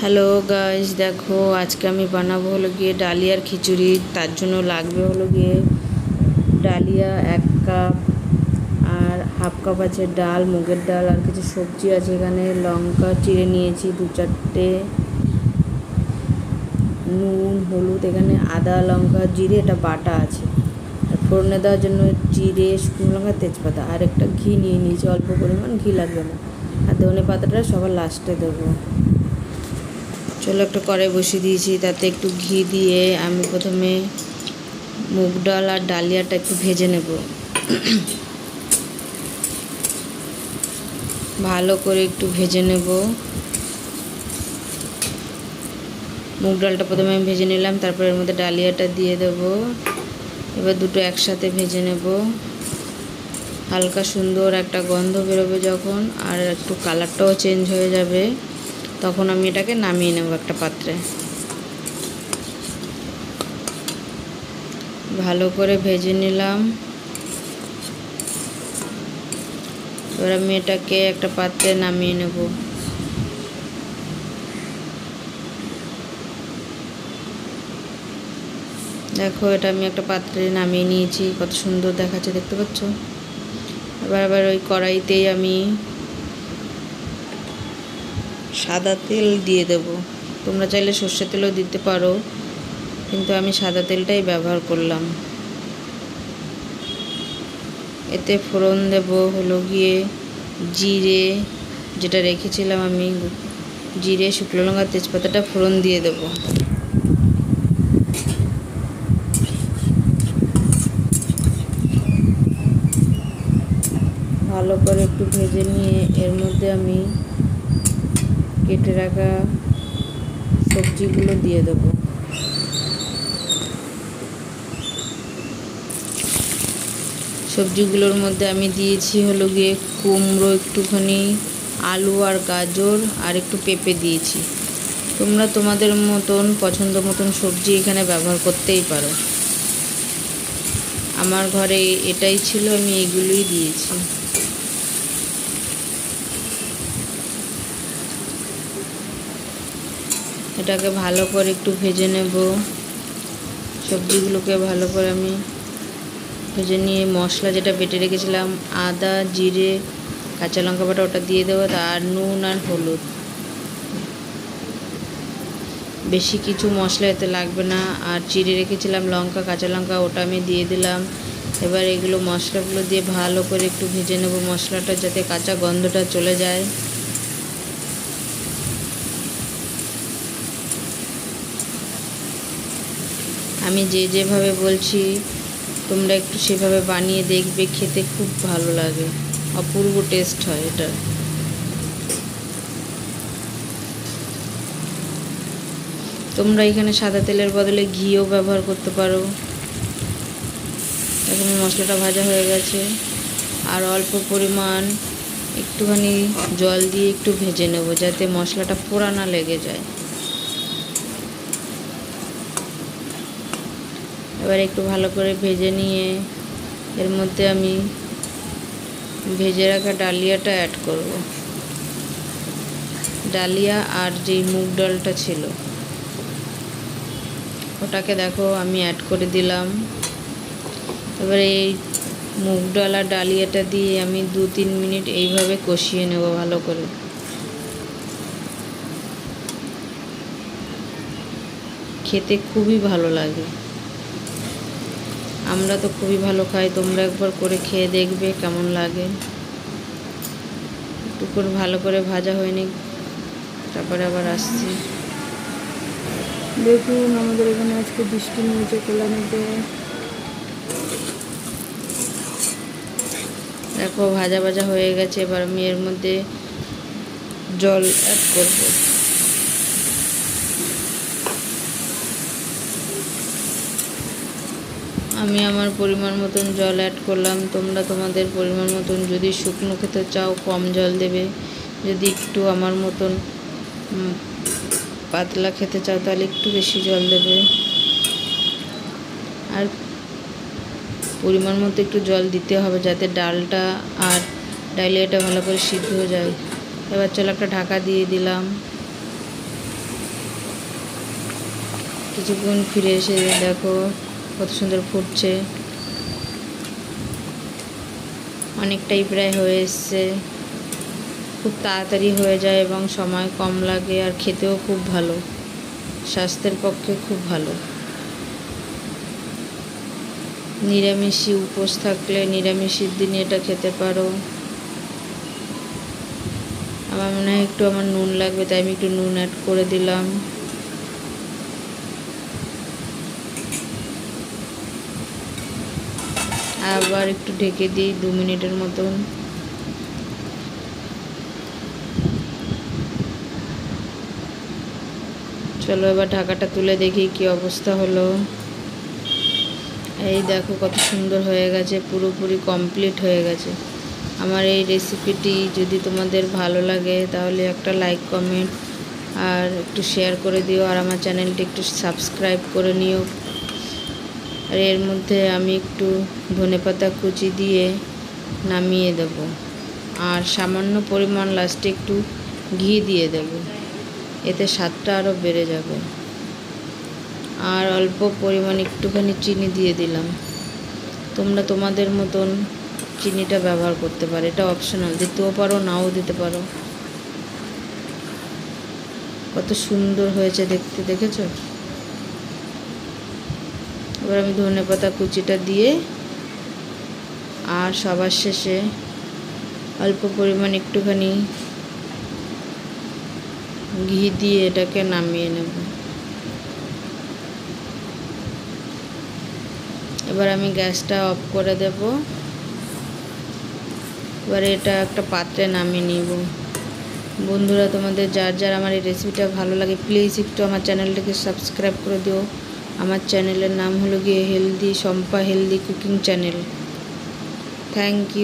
Hello guys, দেখো আজকে আমি বানাবো হলো গিয়ে ডালিয়ার খিচুড়ি। তার জন্য লাগবে হলো গিয়ে ডালিয়া 1 কাপ, আর হাফ কাপ আছে ডাল, মুগের ডাল, আর কিছু সবজি আছে। এখানে লঙ্কা চিড়ে নিয়েছি 2-4টে, নুন, হলুদ, এখানে আদা, লঙ্কা, জিরে এটা বাটা আছে। আর ফোড়নে দেওয়ার জন্য জিরে, শুকনো লঙ্কা, তেজপাতা, আর একটা ঘি নিয়ে নিয়েছি, অল্প পরিমাণ, ঘি লাগবে না। আর ধনে পাতাটা সবার লাস্টে দেবো। চলো, একটা কড়াই বসিয়ে দিয়েছি, তাতে একটু ঘি দিয়ে আমি প্রথমে মুগ ডাল আর ডালিয়াটা একটু ভেজে নেব। ভালো করে একটু ভেজে নেব। মুগ ডালটা প্রথমে আমি ভেজে নিলাম, তারপর এর মধ্যে ডালিয়াটা দিয়ে দেব। এবার দুটো একসাথে ভেজে নেব। হালকা সুন্দর একটা গন্ধ বেরোবে যখন, আর একটু কালারটাও চেঞ্জ হয়ে যাবে, তখন আমি এটাকে নামিয়ে নেব একটা পাত্রে। ভালো করে ভেজে নিলাম। এবার আমি এটাকে একটা পাত্রে নামিয়ে নেব। দেখো, এটা আমি একটা পাত্রে নামিয়ে নিয়েছি, কত সুন্দর দেখাচ্ছে, দেখতে পাচ্ছ? আবার ওই কড়াইতেই আমি সাদা তেল দিয়ে দেব। তোমরা চাইলে সর্ষের তেলও দিতে পারো, কিন্তু আমি সাদা তেলটাই ব্যবহার করলাম। এতে ফোড়ন দেব হলো গিয়ে জিরে, যেটা রেখেছিলাম আমি, জিরে, শুকনো লঙ্কা, তেজপাতাটা ফোড়ন দিয়ে দেব। ভালো করে একটু ভেজে নিয়ে এর মধ্যে আমি কেটে রাখা সবজিগুলো দিয়ে দেব। সবজিগুলোর মধ্যে আমি দিয়েছি হলো গিয়ে কুমড়ো একটুখানি, আলু আর গাজর, আর একটু পেঁপে দিয়েছি। তোমরা তোমাদের মতন পছন্দ মতন সবজি এখানে ব্যবহার করতেই পারো। আমার ঘরে এটাই ছিল, আমি এগুলোই দিয়েছি। এটাকে ভালো করে একটু ভেজে নেব। সবজিগুলোকে ভালো করে আমি ভেজে নিয়ে মশলা যেটা বেটে রেখেছিলাম, আদা, জিরে, কাঁচা লঙ্কা বাটা, ওটা দিয়ে দেবো। আর নুন আর হলুদ, বেশি কিছু মশলা এতে লাগবে না। আর চিড়ে রেখেছিলাম লঙ্কা, কাঁচা লঙ্কা, ওটা আমি দিয়ে দিলাম। এবার এগুলো মশলাগুলো দিয়ে ভালো করে একটু ভেজে নেব, মশলাটা যাতে কাঁচা গন্ধটা চলে যায়। আমি যেভাবে বলছি তোমরা একটু সেভাবে বানিয়ে দেখবে, খেতে খুব ভালো লাগে, অপূর্ব টেস্ট হয় এটা। তোমরা এখানে সাদা তেলের বদলে ঘিও ব্যবহার করতে পারো। এখন মশলাটা ভাজা হয়ে গেছে, আর অল্প পরিমাণ একটুখানি জল দিয়ে একটু ভেজে নেব, যাতে মশলাটা পোড়া না লেগে যায়। এবার একটু ভালো করে ভেজে নিয়ে এর মধ্যে আমি ভেজে রাখা ডালিয়াটা অ্যাড করব। ডালিয়া আর যেই মুগ ডালটা ছিল ওটাকে দেখো আমি অ্যাড করে দিলাম। এবারে এই মুগ ডাল আর ডালিয়াটা দিয়ে আমি 2-3 মিনিট এইভাবে কষিয়ে নেব ভালো করে। খেতে খুবই ভালো লাগে, আমরা তো খুবই ভালো খাই। তোমরা একবার করে খেয়ে দেখবে কেমন লাগে। একটু করে ভালো করে ভাজা হয়নি, তারপরে আবার আসছি। দেখুন, আমাদের এখানে আজকে বৃষ্টি নিয়েছে কল্যাণীতে। দেখো ভাজা ভাজা হয়ে গেছে। এবার আমি এর মধ্যে জল অ্যাড করব। আমি আমার পরিমাণ মতন জল অ্যাড করলাম। তোমরা তোমাদের পরিমাণ মতন, যদি শুকনো খেতে চাও কম জল দেবে, যদি একটু আমার মতন পাতলা খেতে চাও তাহলে একটু বেশি জল দেবে। আর পরিমাণ মতো একটু জল দিতে হবে, যাতে ডালটা আর ডালিয়াটা ভালো করে সিদ্ধ হয়ে যায়। এবার চলো একটা ঢাকা দিয়ে দিলাম। কিছুক্ষণ ফিরে এসে দেখো কত সুন্দর ফুটছে, অনেকটাই প্রায় হয়ে এসছে। খুব তাড়াতাড়ি হয়ে যায় এবং সময় কম লাগে, আর খেতেও খুব ভালো, স্বাস্থ্যের পক্ষে খুব ভালো। নিরামিষি উপোস থাকলে নিরামিষের দিনে এটা খেতে পারো। আমার মনে হয় একটু আমার নুন লাগবে, তাই আমি একটু নুন অ্যাড করে দিলাম। আবার একটু ঢেকে দিই 2 মিনিটের মতন। চলো এবার ঢাকাটা তুলে দেখি কি অবস্থা হলো। এই দেখো কত সুন্দর হয়ে গেছে, পুরোপুরি কমপ্লিট হয়ে গেছে। আমার এই রেসিপিটি যদি তোমাদের ভালো লাগে তাহলে একটা লাইক কমেন্ট আর একটু শেয়ার করে দিও, আর আমার চ্যানেলটি একটু সাবস্ক্রাইব করে নিও। আর এর মধ্যে আমি একটু ধনেপাতা কুচি দিয়ে নামিয়ে দেব, আর সামান্য পরিমাণ লাস্টে একটু ঘি দিয়ে দেব, এতে স্বাদটা আরও বেড়ে যাবে। আর অল্প পরিমাণ একটুখানি চিনি দিয়ে দিলাম, তোমরা তোমাদের মতন চিনিটা ব্যবহার করতে পারো, এটা অপশনাল, দিতেও পারো নাও দিতে পারো। কত সুন্দর হয়েছে দেখতে, দেখেছো? এবার আমি ধনেপাতা কুচিটা দিয়ে, আর সবার শেষে অল্প পরিমাণ একটুখানি ঘি দিয়ে এটাকে নামিয়ে নেব। এবার আমি গ্যাসটা অফ করে দেব। এবার এটা একটা পাত্রে নামিয়ে নিব। বন্ধুরা, তোমাদের যার যার আমার এই রেসিপিটা ভালো লাগে প্লিজ একটু আমার চ্যানেলটাকে সাবস্ক্রাইব করে দিও। আমার চ্যানেলের নাম হলো গিয়ে healthy Shampa healthy cooking channel. Thank you.